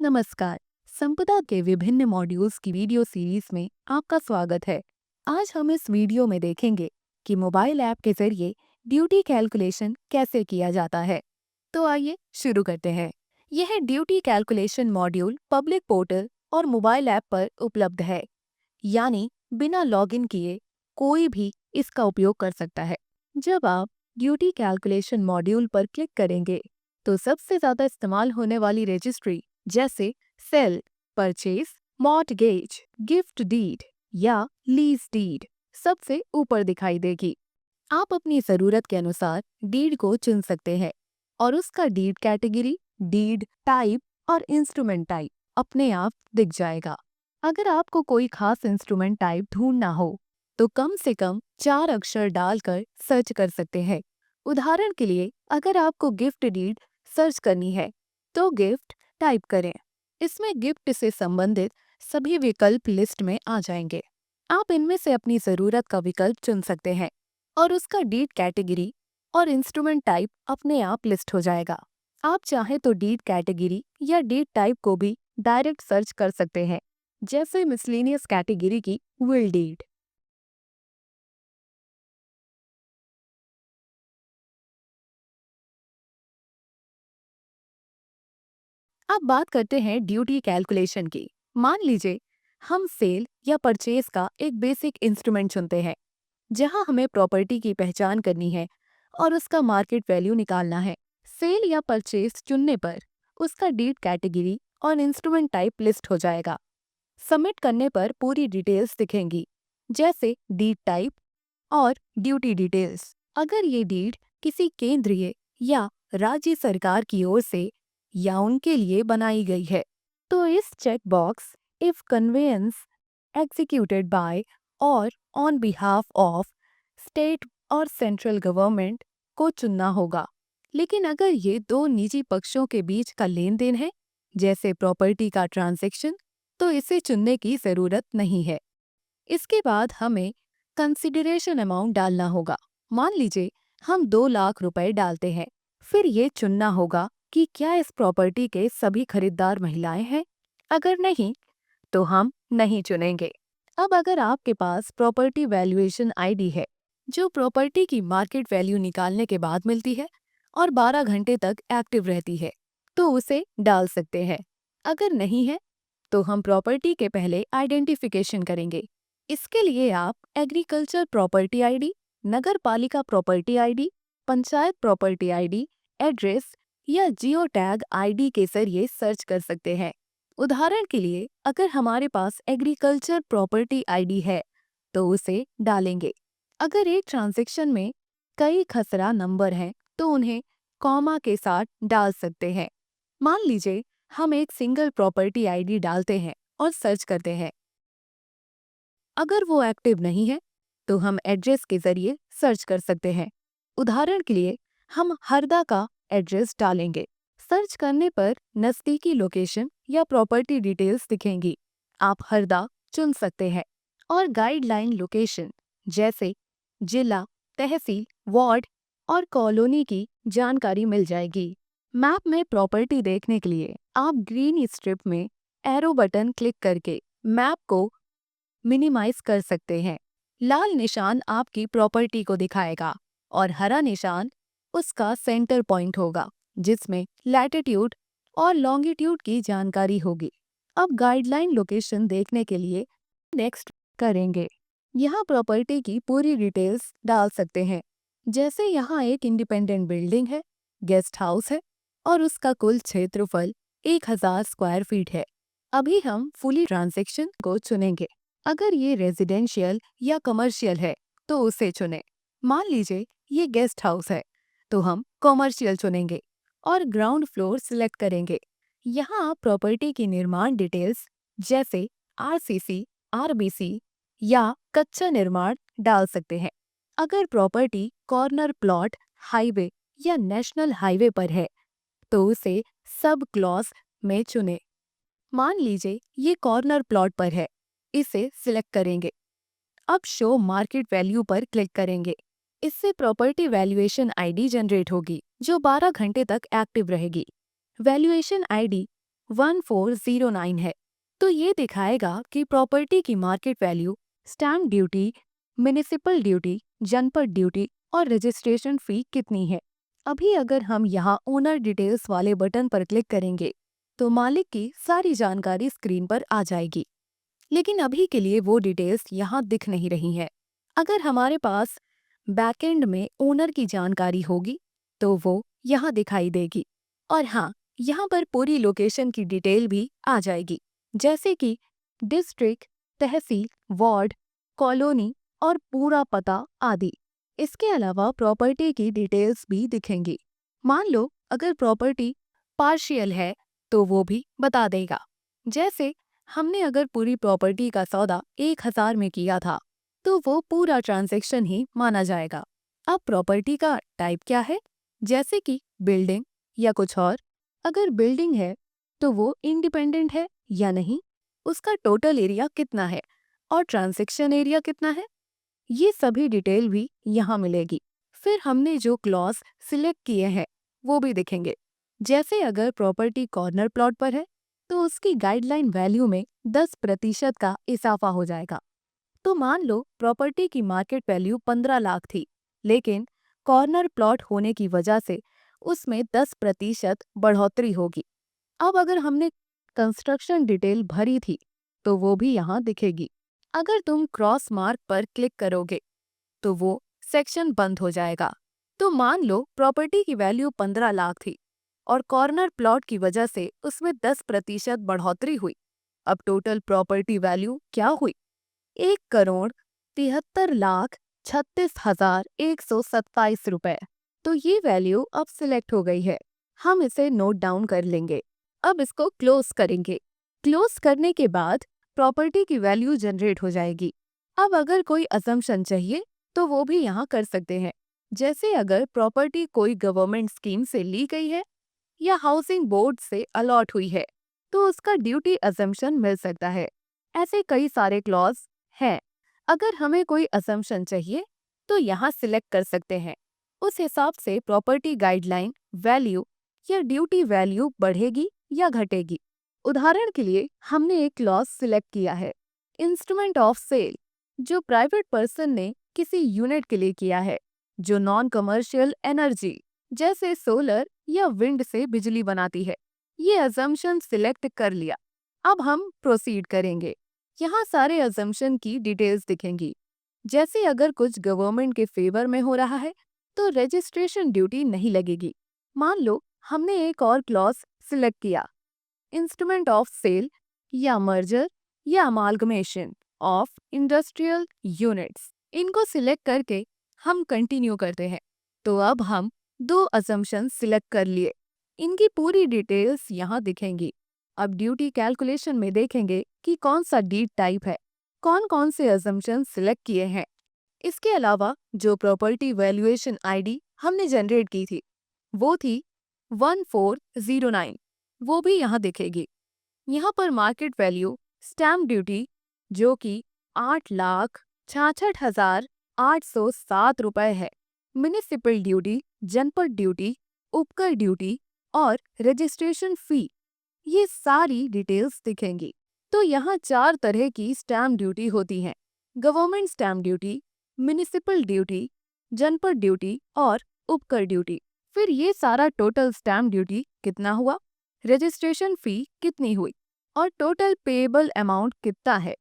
नमस्कार। संपदा के विभिन्न मॉड्यूल्स की वीडियो सीरीज में आपका स्वागत है। आज हम इस वीडियो में देखेंगे कि मोबाइल ऐप के जरिए ड्यूटी कैलकुलेशन कैसे किया जाता है। तो आइए शुरू करते हैं। यह duty calculation module public portal और मोबाइल ऐप पर उपलब्ध है, यानी बिना लॉगिन किए कोई भी इसका उपयोग कर सकता है। जब आप ड्यूटी कैलकुलेशन मॉड्यूल पर क्लिक करेंगे तो सबसे ज्यादा इस्तेमाल होने वाली रजिस्ट्री जैसे sale, purchase, mortgage, gift deed या लीज डीड सबसे ऊपर दिखाई देगी। आप अपनी जरूरत के अनुसार डीड को चुन सकते हैं और उसका डीड कैटेगरी, डीड टाइप और इंस्ट्रूमेंट टाइप अपने आप दिख जाएगा। अगर आपको कोई खास इंस्ट्रूमेंट टाइप ढूंढना हो तो कम से कम 4 अक्षर डालकर सर्च कर सकते हैं। उदाहरण के लिए, अगर आपको गिफ्ट डीड सर्च करनी है तो गिफ्ट टाइप करें। इसमें गिफ्ट से संबंधित सभी विकल्प लिस्ट में आ जाएंगे। आप इनमें से अपनी जरूरत का विकल्प चुन सकते हैं और उसका डीड कैटेगरी और इंस्ट्रूमेंट टाइप अपने आप लिस्ट हो जाएगा। आप चाहें तो डीड कैटेगरी या डीड टाइप को भी डायरेक्ट सर्च कर सकते हैं, जैसे मिसलेनियस कैटेगरी की विल डीड। अब बात करते हैं ड्यूटी कैलकुलेशन की। मान लीजिए हम सेल या परचेज का एक बेसिक इंस्ट्रूमेंट चुनते हैं, जहां हमें प्रॉपर्टी की पहचान करनी है और उसका मार्केट वैल्यू निकालना है। सेल या परचेज चुनने पर उसका डीड कैटेगरी और इंस्ट्रूमेंट टाइप लिस्ट हो जाएगा। सबमिट करने पर पूरी डिटेल्स दिखेंगी, जैसे डीड टाइप और ड्यूटी डिटेल्स। अगर ये डीड किसी केंद्रीय या राज्य सरकार की ओर से या उनके लिए बनाई गई है तो इस check box if conveyance executed by और ऑन बिहाफ ऑफ स्टेट और सेंट्रल गवर्नमेंट को चुनना होगा। लेकिन अगर ये दो निजी पक्षों के बीच का लेन देन है, जैसे प्रॉपर्टी का ट्रांजैक्शन, तो इसे चुनने की जरूरत नहीं है। इसके बाद हमें कंसिडरेशन अमाउंट डालना होगा। मान लीजिए हम 2 लाख रुपए डालते हैं। फिर ये चुनना होगा कि क्या इस प्रॉपर्टी के सभी खरीदार महिलाएं हैं। अगर नहीं तो हम नहीं चुनेंगे। अब अगर आपके पास प्रॉपर्टी वैल्यूएशन आईडी है, जो प्रॉपर्टी की मार्केट वैल्यू निकालने के बाद मिलती है और 12 घंटे तक एक्टिव रहती है, तो उसे डाल सकते हैं। अगर नहीं है तो हम प्रॉपर्टी के पहले आइडेंटिफिकेशन करेंगे। इसके लिए आप एग्रीकल्चर प्रॉपर्टी आईडी, नगर पालिका property ID, panchayat property ID, address या जियो टैग आईडी के जरिए सर्च कर सकते हैं। उदाहरण के लिए, अगर हमारे पास एग्रीकल्चर प्रॉपर्टी आईडी है तो उसे डालेंगे। अगर एक ट्रांजैक्शन में कई खसरा नंबर हैं तो उन्हें कॉमा के साथ डाल सकते हैं। मान लीजिए हम एक सिंगल प्रॉपर्टी आईडी डालते हैं और सर्च करते हैं। अगर वो एक्टिव नहीं है तो हम एड्रेस के जरिए सर्च कर सकते हैं। उदाहरण के लिए, हम हरदा का एड्रेस डालेंगे। सर्च करने पर नज़दीकी लोकेशन या प्रॉपर्टी डिटेल्स दिखेंगी। आप हरदा चुन सकते हैं और गाइडलाइन लोकेशन जैसे जिला, तहसील, वार्ड और कॉलोनी की जानकारी मिल जाएगी। मैप में प्रॉपर्टी देखने के लिए आप ग्रीन स्ट्रिप में एरो बटन क्लिक करके मैप को मिनिमाइज कर सकते हैं। लाल निशान आपकी प्रॉपर्टी को दिखाएगा और हरा निशान उसका सेंटर पॉइंट होगा, जिसमें लैटिट्यूड और लॉन्गिट्यूड की जानकारी होगी। अब गाइडलाइन लोकेशन देखने के लिए नेक्स्ट करेंगे। यहाँ प्रॉपर्टी की पूरी डिटेल्स डाल सकते हैं, जैसे यहाँ एक इंडिपेंडेंट बिल्डिंग है, गेस्ट हाउस है और उसका कुल क्षेत्रफल 1000 स्क्वायर फीट है। अभी हम फुली ट्रांजैक्शन को चुनेंगे। अगर ये रेजिडेंशियल या कमर्शियल है तो उसे चुनें। मान लीजिए ये गेस्ट हाउस है तो हम कमर्शियल चुनेंगे और ग्राउंड फ्लोर सिलेक्ट करेंगे। यहाँ आप प्रॉपर्टी की निर्माण डिटेल्स जैसे आरसीसी, आरबीसी या कच्चा निर्माण डाल सकते हैं। अगर प्रॉपर्टी कॉर्नर प्लॉट, हाईवे या नेशनल हाईवे पर है तो उसे सब क्लॉज में चुनें। मान लीजिए ये कॉर्नर प्लॉट पर है, इसे सिलेक्ट करेंगे। अब शो मार्केट वैल्यू पर क्लिक करेंगे। इससे प्रॉपर्टी वैल्यूएशन आईडी जनरेट होगी, जो 12 घंटे तक एक्टिव रहेगी। वैल्यूएशन आईडी 1409 है। तो ये दिखाएगा कि प्रॉपर्टी की market value, stamp duty, municipal duty, जनपद ड्यूटी और रजिस्ट्रेशन फी कितनी है। अभी अगर हम यहाँ ओनर डिटेल्स वाले बटन पर क्लिक करेंगे तो मालिक की सारी जानकारी स्क्रीन पर आ जाएगी, लेकिन अभी के लिए वो डिटेल्स यहाँ दिख नहीं रही हैं। अगर हमारे पास बैकएंड में ओनर की जानकारी होगी तो वो यहाँ दिखाई देगी। और हाँ, यहाँ पर पूरी लोकेशन की डिटेल भी आ जाएगी, जैसे कि डिस्ट्रिक्ट, तहसील, वार्ड, कॉलोनी और पूरा पता आदि। इसके अलावा प्रॉपर्टी की डिटेल्स भी दिखेंगी। मान लो अगर प्रॉपर्टी पार्शियल है तो वो भी बता देगा। जैसे हमने अगर पूरी प्रॉपर्टी का सौदा 1000 में किया था तो वो पूरा ट्रांजैक्शन ही माना जाएगा। अब प्रॉपर्टी का टाइप क्या है, जैसे कि बिल्डिंग या कुछ और। अगर बिल्डिंग है तो वो इंडिपेंडेंट है या नहीं, उसका टोटल एरिया कितना है और ट्रांजैक्शन एरिया कितना है, ये सभी डिटेल भी यहाँ मिलेगी। फिर हमने जो क्लॉज सिलेक्ट किए हैं वो भी दिखेंगे। जैसे अगर प्रॉपर्टी कॉर्नर प्लॉट पर है तो उसकी गाइडलाइन वैल्यू में 10% का इजाफा हो जाएगा। तो मान लो प्रॉपर्टी की मार्केट वैल्यू 15 लाख थी, लेकिन कॉर्नर प्लॉट होने की वजह से उसमें 10% बढ़ोतरी होगी। अब अगर हमने कंस्ट्रक्शन डिटेल भरी थी तो वो भी यहाँ दिखेगी। अगर तुम क्रॉस मार्क पर क्लिक करोगे तो वो सेक्शन बंद हो जाएगा। तो मान लो प्रॉपर्टी की वैल्यू 15 लाख थी और कॉर्नर प्लॉट की वजह से उसमें 10% बढ़ोतरी हुई। अब टोटल प्रॉपर्टी वैल्यू क्या हुई, 1,73,36,127 रुपए। तो ये वैल्यू अब सिलेक्ट हो गई है। हम इसे नोट डाउन कर लेंगे। अब इसको क्लोज करेंगे। क्लोज करने के बाद प्रॉपर्टी की वैल्यू जनरेट हो जाएगी। अब अगर कोई असम्पशन चाहिए तो वो भी यहाँ कर सकते हैं। जैसे अगर प्रॉपर्टी कोई गवर्नमेंट स्कीम से ली गई है या हाउसिंग बोर्ड से अलॉट हुई है तो उसका ड्यूटी असम्पशन मिल सकता है। ऐसे कई सारे क्लॉज हैं। अगर हमें कोई असम्पशन चाहिए तो यहाँ सिलेक्ट कर सकते हैं। उस हिसाब से प्रॉपर्टी गाइडलाइन वैल्यू या ड्यूटी वैल्यू बढ़ेगी या घटेगी। उदाहरण के लिए हमने एक क्लॉज सिलेक्ट किया है, इंस्ट्रूमेंट ऑफ सेल, जो प्राइवेट पर्सन ने किसी यूनिट के लिए किया है जो नॉन कमर्शियल एनर्जी जैसे सोलर या विंड से बिजली बनाती है। ये अजम्पशन सिलेक्ट कर लिया। अब हम प्रोसीड करेंगे। यहाँ सारे अजम्पशन की डिटेल्स दिखेंगी। जैसे अगर कुछ गवर्नमेंट के फेवर में हो रहा है तो रजिस्ट्रेशन ड्यूटी नहीं लगेगी। मान लो हमने एक और क्लॉज सिलेक्ट किया, इंस्ट्रूमेंट ऑफ सेल या मर्जर या अमालगमेशन ऑफ इंडस्ट्रियल यूनिट्स। इनको सिलेक्ट करके हम कंटिन्यू करते हैं। तो अब हम 2 असम्पशन सिलेक्ट कर लिए। इनकी पूरी डिटेल्स यहाँ दिखेंगी। अब ड्यूटी कैलकुलेशन में देखेंगे कि कौन सा डीड टाइप है, कौन कौन से असम्पशन सिलेक्ट किए हैं। इसके अलावा जो प्रॉपर्टी वैल्यूएशन आईडी हमने जनरेट की थी वो थी 1409, वो भी यहाँ दिखेगी। यहाँ पर मार्केट वैल्यू, स्टैम्प ड्यूटी जो कि 8,66,807 रुपए है, म्युनिसिपल ड्यूटी, जनपद ड्यूटी, उपकर ड्यूटी और रजिस्ट्रेशन फी, ये सारी डिटेल्स दिखेंगी। तो यहाँ 4 तरह की स्टैम्प ड्यूटी होती हैं, government stamp duty, municipal duty, जनपद ड्यूटी और उपकर ड्यूटी। फिर ये सारा टोटल स्टैम्प ड्यूटी कितना हुआ, रजिस्ट्रेशन फी कितनी हुई और टोटल पेएबल अमाउंट कितना है,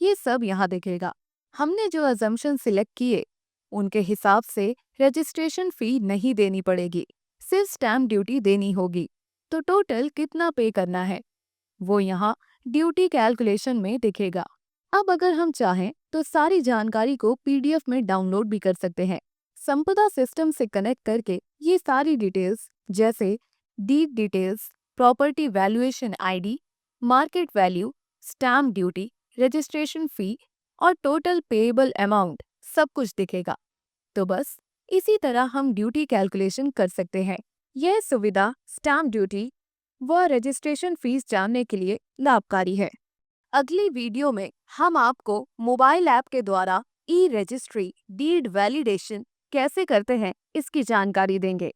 ये सब यहाँ दिखेगा। हमने जो अजम्पशन सिलेक्ट किए उनके हिसाब से रजिस्ट्रेशन फी नहीं देनी पड़ेगी, सिर्फ स्टैम्प ड्यूटी देनी होगी। तो टोटल कितना पे करना है वो यहाँ ड्यूटी कैलकुलेशन में दिखेगा। अब अगर हम चाहें तो सारी जानकारी को पीडीएफ में डाउनलोड भी कर सकते हैं। संपदा सिस्टम से कनेक्ट करके ये सारी डिटेल्स जैसे deed details, property valuation ID, market value, stamp duty, registration fee और टोटल पेएबल अमाउंट सब कुछ दिखेगा। तो बस इसी तरह हम ड्यूटी कैलकुलेशन कर सकते हैं। यह सुविधा स्टैम्प ड्यूटी व रजिस्ट्रेशन फीस जानने के लिए लाभकारी है। अगली वीडियो में हम आपको मोबाइल ऐप के द्वारा ई रजिस्ट्री डीड वैलिडेशन कैसे करते हैं इसकी जानकारी देंगे।